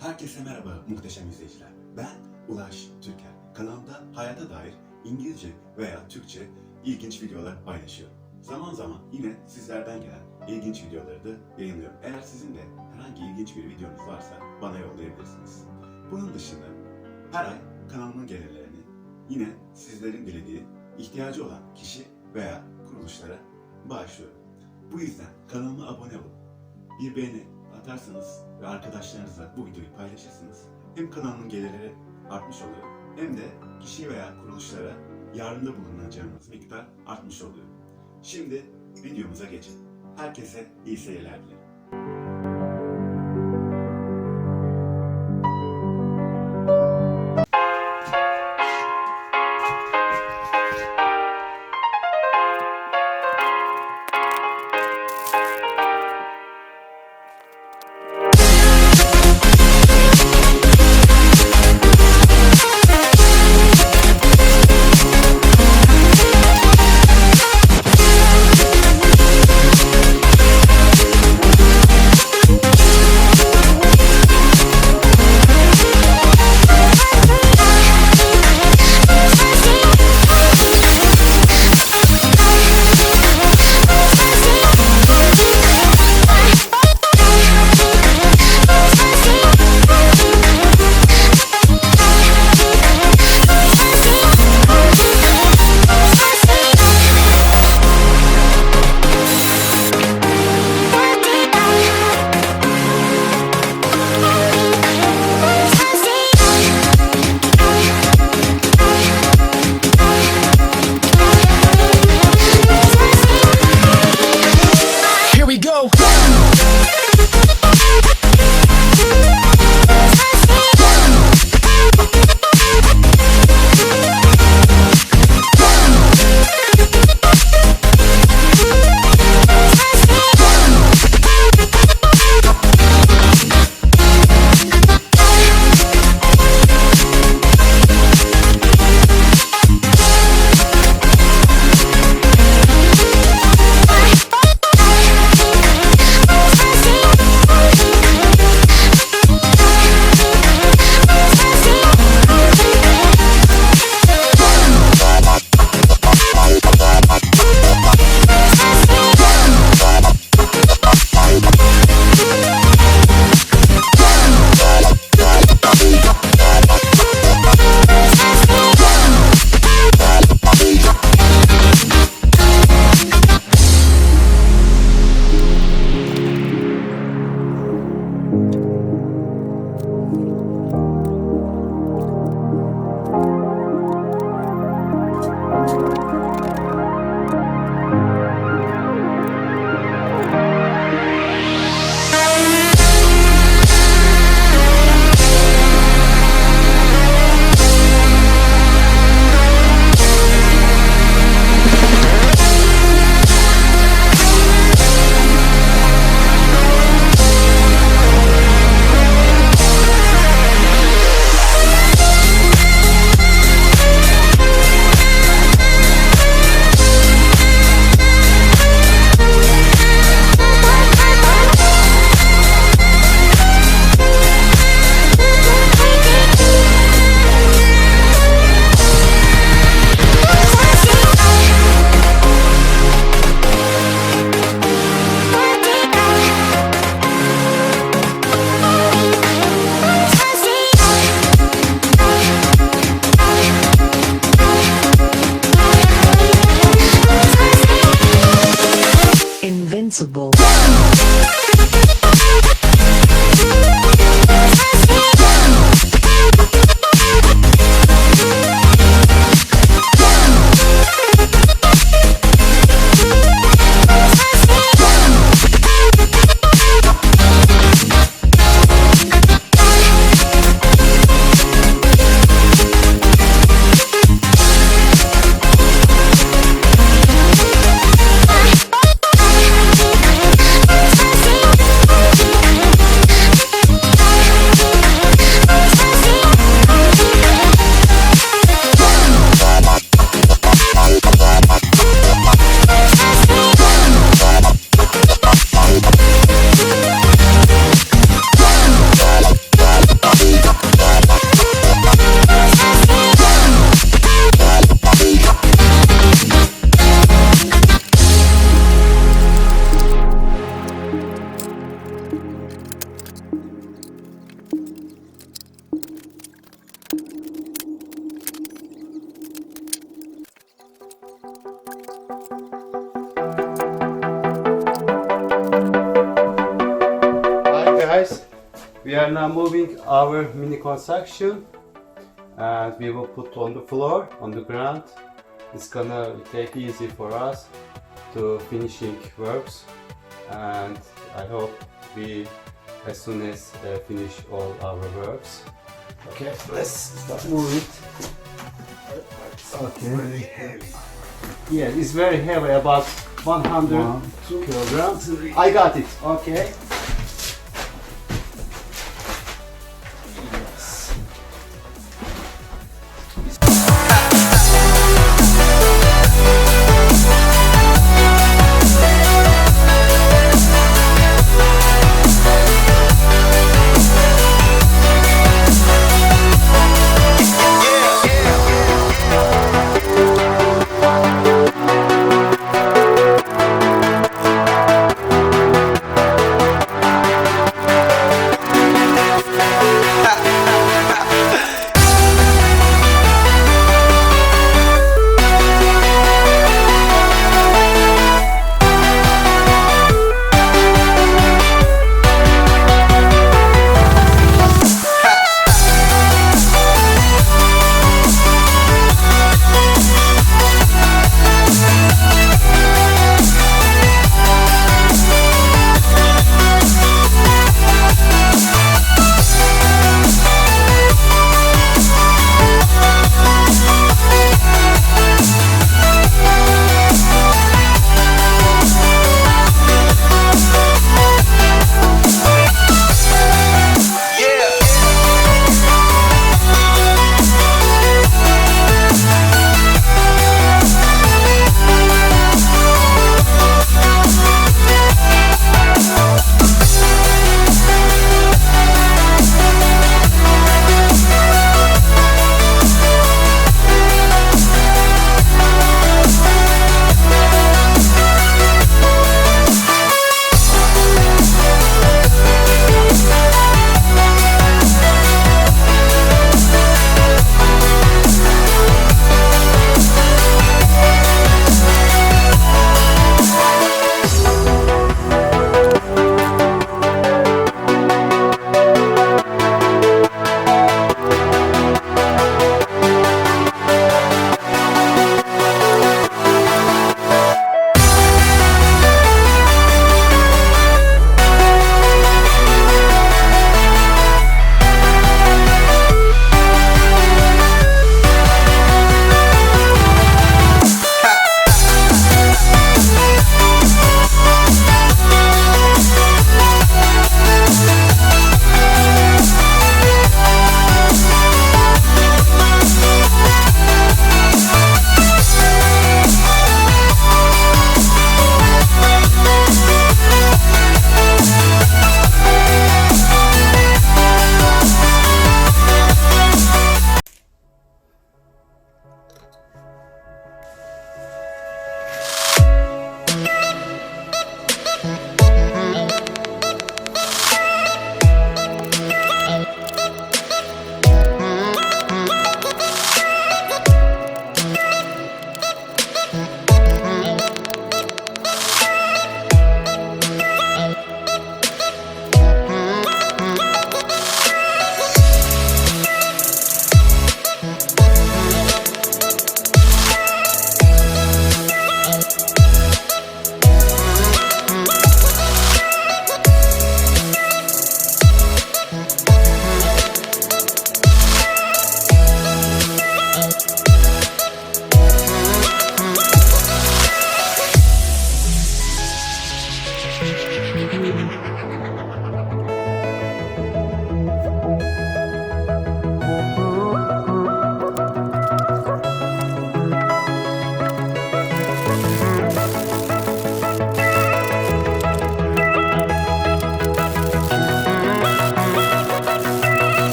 Herkese merhaba muhteşem izleyiciler. Ben Ulaş Türker. Kanalımda hayata dair İngilizce veya Türkçe ilginç videolar paylaşıyorum. Zaman zaman yine sizlerden gelen ilginç videoları da yayınlıyorum. Eğer sizin de herhangi ilginç bir videonuz varsa bana yollayabilirsiniz. Bunun dışında her ay kanalımın gelirlerini yine sizlerin dilediği, ihtiyacı olan kişi veya kuruluşlara bağışlıyorum. Bu yüzden kanalıma abone olun. Bir beğeni atarsanız ve arkadaşlarınızla bu videoyu paylaşırsınız. Hem kanalımın gelirleri artmış oluyor hem de kişi veya kuruluşlara yardımda bulunacağınız miktar artmış oluyor. Şimdi videomuza geçelim. Herkese iyi seyirler dilerim. Invincible. guys, we are now moving our mini construction and we will put on the floor, on the ground. It's gonna take easy for us to finishing works, and I hope we as soon as finish all our works. Okay, let's start moving. Okay. Yeah, it's very heavy, about 100 kilograms. I got it. Okay.